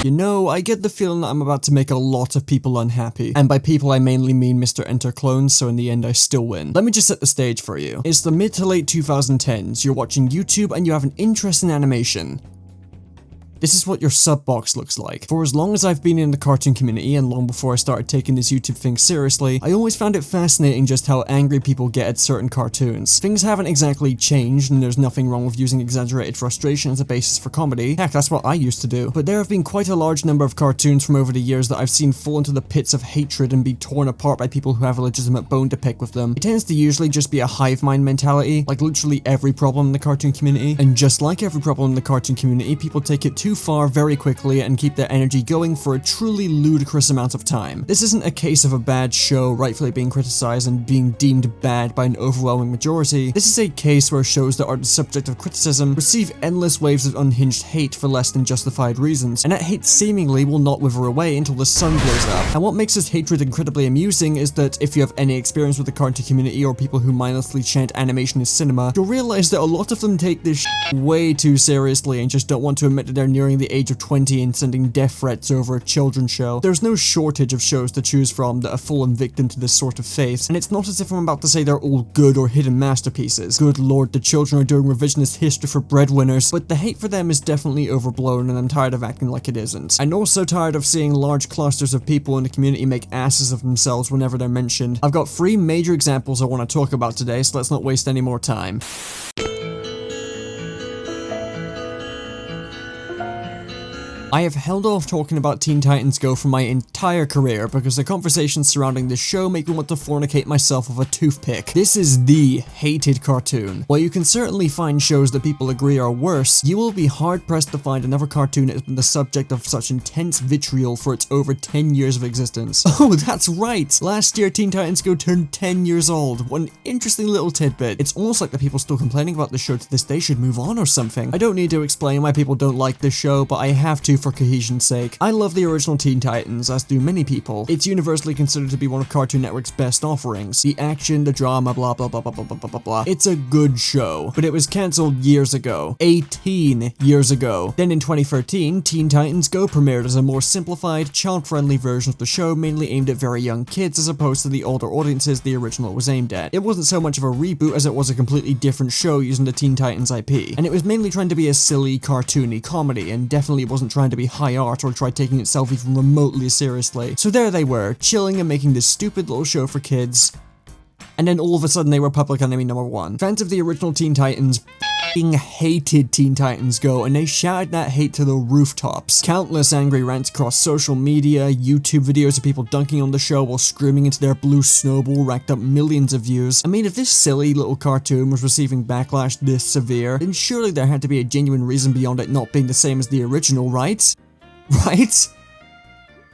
You know, I get the feeling that I'm about to make a lot of people unhappy. And by people I mainly mean Mr. Enter clones, so in the end I still win. Let me just set the stage for you. It's the mid to late 2010s, you're watching YouTube and you have an interest in animation. This is what your sub box looks like. For as long as I've been in the cartoon community and long before I started taking this YouTube thing seriously, I always found it fascinating just how angry people get at certain cartoons. Things haven't exactly changed and there's nothing wrong with using exaggerated frustration as a basis for comedy. Heck, that's what I used to do. But there have been quite a large number of cartoons from over the years that I've seen fall into the pits of hatred and be torn apart by people who have a legitimate bone to pick with them. It tends to usually just be a hive mind mentality, like literally every problem in the cartoon community. And just like every problem in the cartoon community, people take it too far very quickly and keep their energy going for a truly ludicrous amount of time. This isn't a case of a bad show rightfully being criticized and being deemed bad by an overwhelming majority. This is a case where shows that are the subject of criticism receive endless waves of unhinged hate for less than justified reasons, and that hate seemingly will not wither away until the sun blows up. And what makes this hatred incredibly amusing is that if you have any experience with the cartoon community or people who mindlessly chant animation is cinema, you'll realize that a lot of them take this way too seriously and just don't want to admit that they're nearing the age of 20 and sending death threats over a children's show. There's no shortage of shows to choose from that are fallen victim to this sort of fate, and it's not as if I'm about to say they're all good or hidden masterpieces. Good lord, the children are doing revisionist history for breadwinners, but the hate for them is definitely overblown and I'm tired of acting like it isn't. I'm also tired of seeing large clusters of people in the community make asses of themselves whenever they're mentioned. I've got 3 major examples I want to talk about today, so let's not waste any more time. I have held off talking about Teen Titans Go for my entire career because the conversations surrounding this show make me want to fornicate myself with a toothpick. This is the hated cartoon. While you can certainly find shows that people agree are worse, you will be hard-pressed to find another cartoon that has been the subject of such intense vitriol for its over 10 years of existence. Oh, that's right! Last year Teen Titans Go turned 10 years old. What an interesting little tidbit. It's almost like the people still complaining about the show to this day should move on or something. I don't need to explain why people don't like this show, but I have to for cohesion's sake. I love the original Teen Titans, as do many people. It's universally considered to be one of Cartoon Network's best offerings. The action, the drama, blah blah blah blah blah blah blah blah. It's a good show, but it was cancelled years ago. 18 years ago. Then in 2013, Teen Titans Go premiered as a more simplified, child-friendly version of the show mainly aimed at very young kids as opposed to the older audiences the original was aimed at. It wasn't so much of a reboot as it was a completely different show using the Teen Titans IP, and it was mainly trying to be a silly, cartoony comedy, and definitely wasn't trying to be high art or try taking itself even remotely seriously. So there they were, chilling and making this stupid little show for kids, and then all of a sudden they were public enemy number 1. Fans of the original Teen Titans hated Teen Titans Go, and they shouted that hate to the rooftops. Countless angry rants across social media, YouTube videos of people dunking on the show while screaming into their blue snowball racked up millions of views. I mean, if this silly little cartoon was receiving backlash this severe, then surely there had to be a genuine reason beyond it not being the same as the original, right? Right?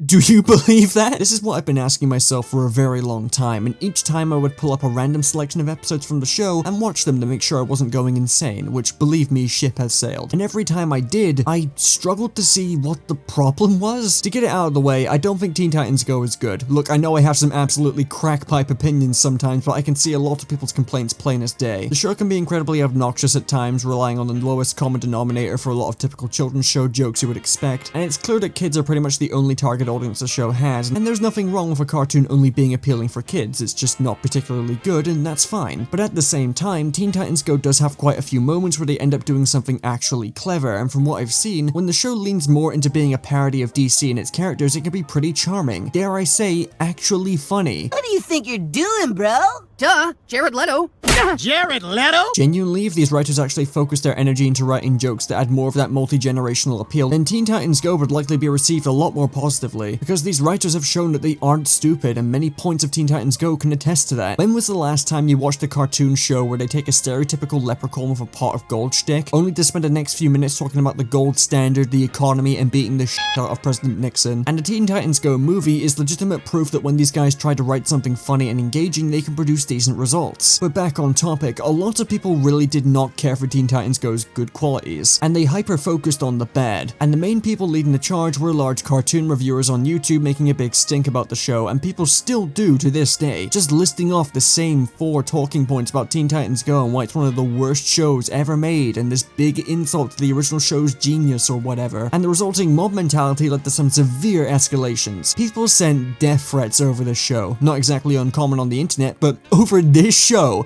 Do you believe that? This is what I've been asking myself for a very long time, and each time I would pull up a random selection of episodes from the show and watch them to make sure I wasn't going insane, which, believe me, ship has sailed. And every time I did, I struggled to see what the problem was. To get it out of the way, I don't think Teen Titans Go is good. Look, I know I have some absolutely crackpipe opinions sometimes, but I can see a lot of people's complaints plain as day. The show can be incredibly obnoxious at times, relying on the lowest common denominator for a lot of typical children's show jokes you would expect, and it's clear that kids are pretty much the only target audience the show has, and there's nothing wrong with a cartoon only being appealing for kids. It's just not particularly good, and that's fine. But at the same time, Teen Titans Go does have quite a few moments where they end up doing something actually clever, and from what I've seen, when the show leans more into being a parody of DC and its characters, it can be pretty charming. Dare I say, actually funny. What do you think you're doing, bro? Duh, Jared Leto. Jared Leto? Genuinely, if these writers actually focus their energy into writing jokes that add more of that multi-generational appeal, then Teen Titans Go would likely be received a lot more positively, because these writers have shown that they aren't stupid, and many points of Teen Titans Go can attest to that. When was the last time you watched a cartoon show where they take a stereotypical leprechaun with a pot of gold shtick, only to spend the next few minutes talking about the gold standard, the economy, and beating the shit out of President Nixon? And the Teen Titans Go movie is legitimate proof that when these guys try to write something funny and engaging, they can produce decent results. But back on topic, a lot of people really did not care for Teen Titans Go's good qualities, and they hyper-focused on the bad, and the main people leading the charge were large cartoon reviewers on YouTube making a big stink about the show, and people still do to this day, just listing off the same 4 talking points about Teen Titans Go and why it's one of the worst shows ever made, and this big insult to the original show's genius or whatever, and the resulting mob mentality led to some severe escalations. People sent death threats over this show, not exactly uncommon on the internet, but over this show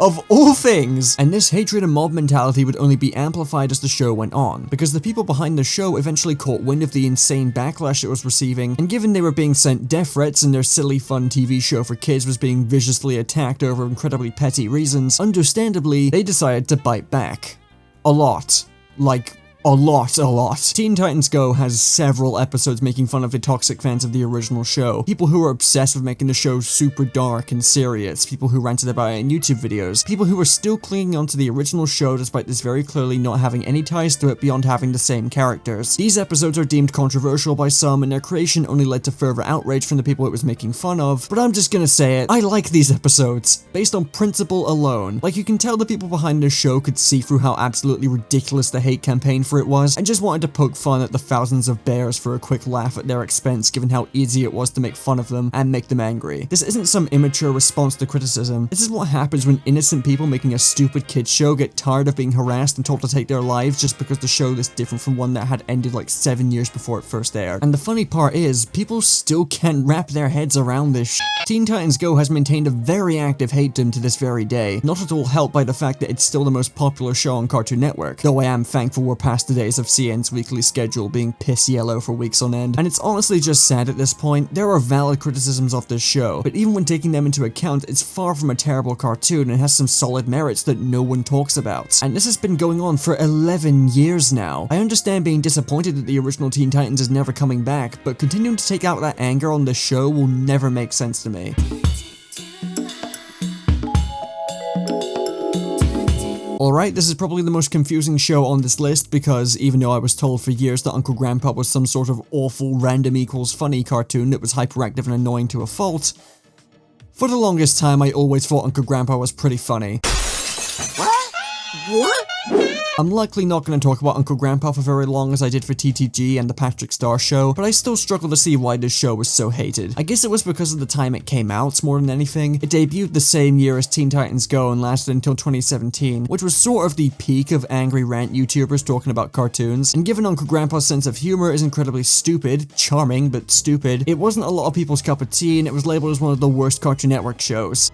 of all things, and this hatred and mob mentality would only be amplified as the show went on, because the people behind the show eventually caught wind of the insane backlash it was receiving, and given they were being sent death threats and their silly fun TV show for kids was being viciously attacked over incredibly petty reasons, understandably, they decided to bite back. A lot. Like, a lot. Teen Titans Go has several episodes making fun of the toxic fans of the original show, people who are obsessed with making the show super dark and serious, people who ranted about it in YouTube videos, people who are still clinging onto the original show despite this very clearly not having any ties to it beyond having the same characters. These episodes are deemed controversial by some, and their creation only led to further outrage from the people it was making fun of, but I'm just gonna say it, I like these episodes, based on principle alone. Like, you can tell the people behind this show could see through how absolutely ridiculous the hate campaign for it was, and just wanted to poke fun at the thousands of bears for a quick laugh at their expense given how easy it was to make fun of them and make them angry. This isn't some immature response to criticism, this is what happens when innocent people making a stupid kids show get tired of being harassed and told to take their lives just because the show is different from one that had ended like 7 years before it first aired. And the funny part is, people still can't wrap their heads around this shit. Teen Titans Go has maintained a very active hatedom to this very day, not at all helped by the fact that it's still the most popular show on Cartoon Network, though I am thankful we're past the days of CN's weekly schedule being piss yellow for weeks on end, and it's honestly just sad at this point. There are valid criticisms of this show, but even when taking them into account, it's far from a terrible cartoon and has some solid merits that no one talks about. And this has been going on for 11 years now. I understand being disappointed that the original Teen Titans is never coming back, but continuing to take out that anger on this show will never make sense to me. Alright, this is probably the most confusing show on this list because even though I was told for years that Uncle Grandpa was some sort of awful random equals funny cartoon that was hyperactive and annoying to a fault, for the longest time I always thought Uncle Grandpa was pretty funny. What? I'm likely not going to talk about Uncle Grandpa for very long as I did for TTG and the Patrick Star Show, but I still struggle to see why this show was so hated. I guess it was because of the time it came out more than anything. It debuted the same year as Teen Titans Go and lasted until 2017, which was sort of the peak of angry rant YouTubers talking about cartoons, and given Uncle Grandpa's sense of humor is incredibly stupid, charming but stupid, it wasn't a lot of people's cup of tea and it was labeled as one of the worst Cartoon Network shows.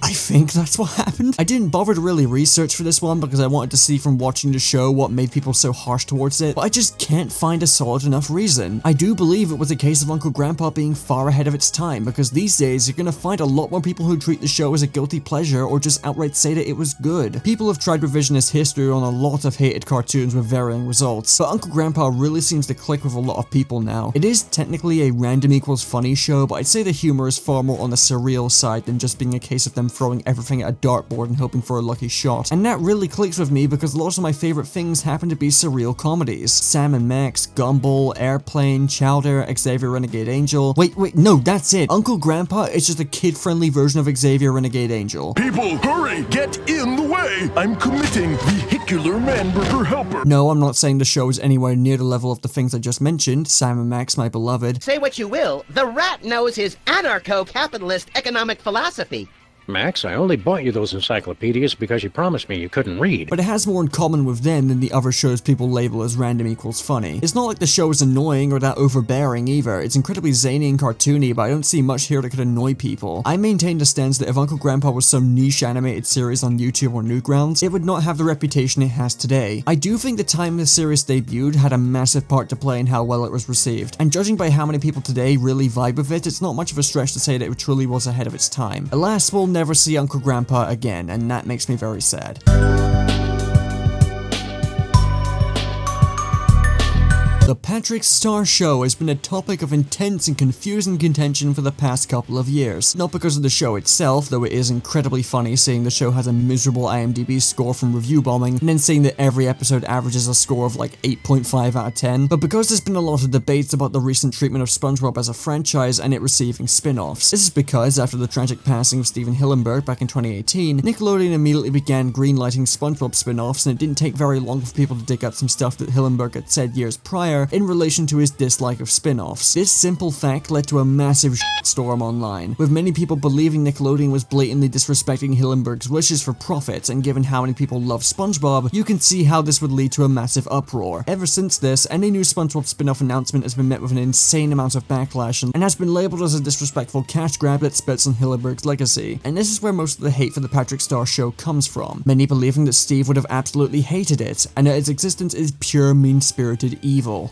I think that's what happened. I didn't bother to really research for this one because I wanted to see from watching the show what made people so harsh towards it, but I just can't find a solid enough reason. I do believe it was a case of Uncle Grandpa being far ahead of its time, because these days you're gonna find a lot more people who treat the show as a guilty pleasure or just outright say that it was good. People have tried revisionist history on a lot of hated cartoons with varying results, but Uncle Grandpa really seems to click with a lot of people now. It is technically a random equals funny show, but I'd say the humor is far more on the surreal side than just being a case of them throwing everything at a dartboard and hoping for a lucky shot. And that really clicks with me because a lot of my favorite things happen to be surreal comedies. Sam and Max, Gumball, Airplane, Chowder, Xavier Renegade Angel. Wait, no, that's it. Uncle Grandpa is just a kid-friendly version of Xavier Renegade Angel. People, hurry! Get in the way! I'm committing vehicular manburger helper. No, I'm not saying the show is anywhere near the level of the things I just mentioned. Sam and Max, my beloved. Say what you will, the rat knows his anarcho-capitalist economic philosophy. Max, I only bought you those encyclopedias because you promised me you couldn't read. But it has more in common with them than the other shows people label as random equals funny. It's not like the show is annoying or that overbearing either. It's incredibly zany and cartoony, but I don't see much here that could annoy people. I maintain the stance that if Uncle Grandpa was some niche animated series on YouTube or Newgrounds, it would not have the reputation it has today. I do think the time the series debuted had a massive part to play in how well it was received, and judging by how many people today really vibe with it, it's not much of a stretch to say that it truly was ahead of its time. Alas, we'll never see Uncle Grandpa again, and that makes me very sad. The Patrick Star Show has been a topic of intense and confusing contention for the past couple of years. Not because of the show itself, though it is incredibly funny seeing the show has a miserable IMDb score from review bombing, and then seeing that every episode averages a score of like 8.5 out of 10, but because there's been a lot of debates about the recent treatment of SpongeBob as a franchise and it receiving spin-offs. This is because, after the tragic passing of Steven Hillenburg back in 2018, Nickelodeon immediately began greenlighting SpongeBob spin-offs, and it didn't take very long for people to dig up some stuff that Hillenburg had said years prior in relation to his dislike of spin-offs. This simple fact led to a massive shitstorm online, with many people believing Nickelodeon was blatantly disrespecting Hillenburg's wishes for profit, and given how many people love SpongeBob, you can see how this would lead to a massive uproar. Ever since this, any new SpongeBob spin-off announcement has been met with an insane amount of backlash and has been labeled as a disrespectful cash grab that spits on Hillenburg's legacy. And this is where most of the hate for the Patrick Star Show comes from, many believing that Steve would have absolutely hated it, and that its existence is pure mean-spirited evil.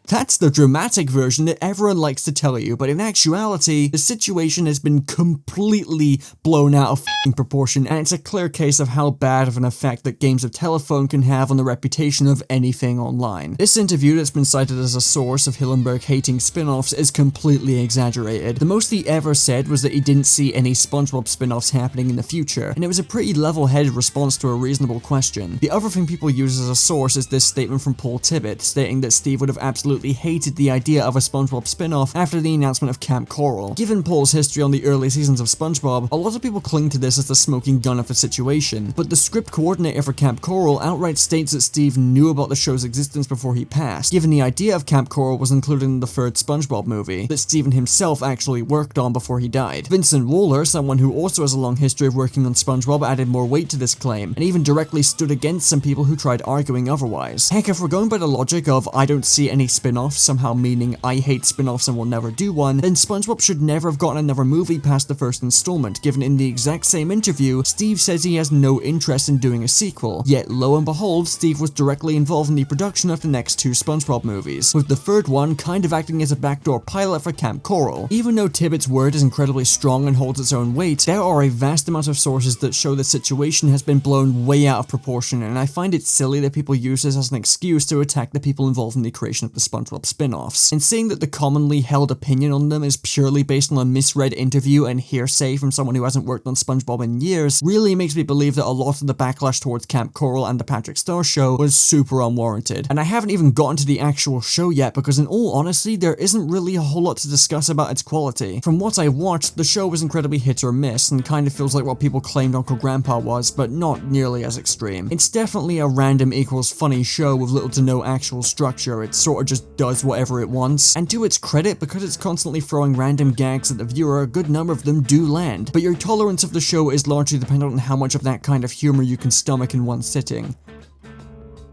That's the dramatic version that everyone likes to tell you, but in actuality, the situation has been completely blown out of f***ing proportion, and it's a clear case of how bad of an effect that games of telephone can have on the reputation of anything online. This interview that's been cited as a source of Hillenburg hating spin-offs is completely exaggerated. The most he ever said was that he didn't see any SpongeBob spin-offs happening in the future, and it was a pretty level-headed response to a reasonable question. The other thing people use as a source is this statement from Paul Tibbitt, stating that Steve would have absolutely hated the idea of a SpongeBob spin-off after the announcement of Camp Coral. Given Paul's history on the early seasons of SpongeBob, a lot of people cling to this as the smoking gun of the situation, but the script coordinator for Camp Coral outright states that Steve knew about the show's existence before he passed, given the idea of Camp Coral was included in the third SpongeBob movie, that Steven himself actually worked on before he died. Vincent Waller, someone who also has a long history of working on SpongeBob, added more weight to this claim, and even directly stood against some people who tried arguing otherwise. Heck, if we're going by the logic of I don't see any spin-offs, somehow meaning I hate spin-offs and will never do one, then SpongeBob should never have gotten another movie past the first installment, given in the exact same interview, Steve says he has no interest in doing a sequel. Yet, lo and behold, Steve was directly involved in the production of the next two SpongeBob movies, with the third one kind of acting as a backdoor pilot for Camp Coral. Even though Tibbitt's word is incredibly strong and holds its own weight, there are a vast amount of sources that show the situation has been blown way out of proportion, and I find it silly that people use this as an excuse to attack the people involved in the creation of the SpongeBob spin-offs. And saying that the commonly held opinion on them is purely based on a misread interview and hearsay from someone who hasn't worked on SpongeBob in years really makes me believe that a lot of the backlash towards Camp Coral and the Patrick Star Show was super unwarranted. And I haven't even gotten to the actual show yet because in all honesty, there isn't really a whole lot to discuss about its quality. From what I watched, the show was incredibly hit or miss and kind of feels like what people claimed Uncle Grandpa was, but not nearly as extreme. It's definitely a random equals funny show with little to no actual structure. It sort of just does whatever it wants. And to its credit, because it's constantly throwing random gags at the viewer, a good number of them do land. But your tolerance of the show is largely dependent on how much of that kind of humor you can stomach in one sitting.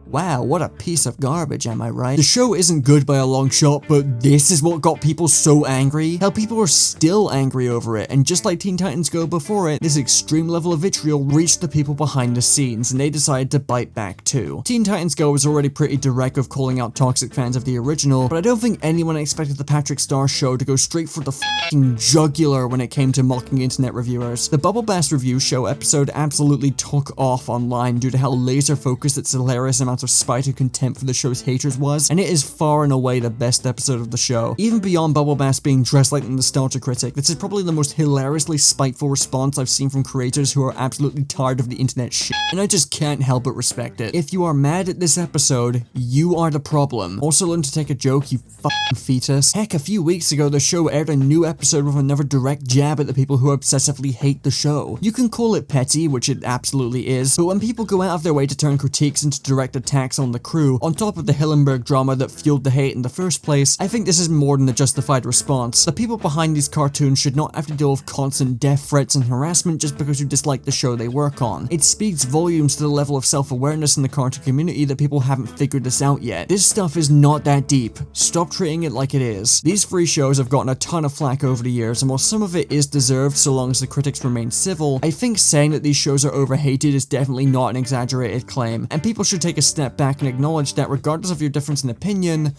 Wow, what a piece of garbage, am I right? The show isn't good by a long shot, but this is what got people so angry. Hell, people are still angry over it, and just like Teen Titans Go before it, this extreme level of vitriol reached the people behind the scenes, and they decided to bite back too. Teen Titans Go was already pretty direct with calling out toxic fans of the original, but I don't think anyone expected the Patrick Star Show to go straight for the f***ing jugular when it came to mocking internet reviewers. The Bubble Bass Review Show episode absolutely took off online due to how laser-focused its hilarious amount of spite and contempt for the show's haters was, and it is far and away the best episode of the show. Even beyond Bubble Bass being dressed like the nostalgia critic, this is probably the most hilariously spiteful response I've seen from creators who are absolutely tired of the internet shit, and I just can't help but respect it. If you are mad at this episode, you are the problem. Also learn to take a joke, you f***ing fetus. Heck, a few weeks ago the show aired a new episode with another direct jab at the people who obsessively hate the show. You can call it petty, which it absolutely is, but when people go out of their way to turn critiques into direct attacks on the crew, on top of the Hillenburg drama that fueled the hate in the first place, I think this is more than a justified response. The people behind these cartoons should not have to deal with constant death threats and harassment just because you dislike the show they work on. It speaks volumes to the level of self-awareness in the cartoon community that people haven't figured this out yet. This stuff is not that deep. Stop treating it like it is. These three shows have gotten a ton of flack over the years, and while some of it is deserved so long as the critics remain civil, I think saying that these shows are overhated is definitely not an exaggerated claim, and people should take a step back and acknowledge that regardless of your difference in opinion,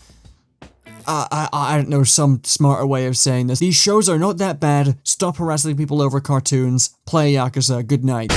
I don't know some smarter way of saying this. These shows are not that bad. Stop harassing people over cartoons. Play Yakuza. Good night.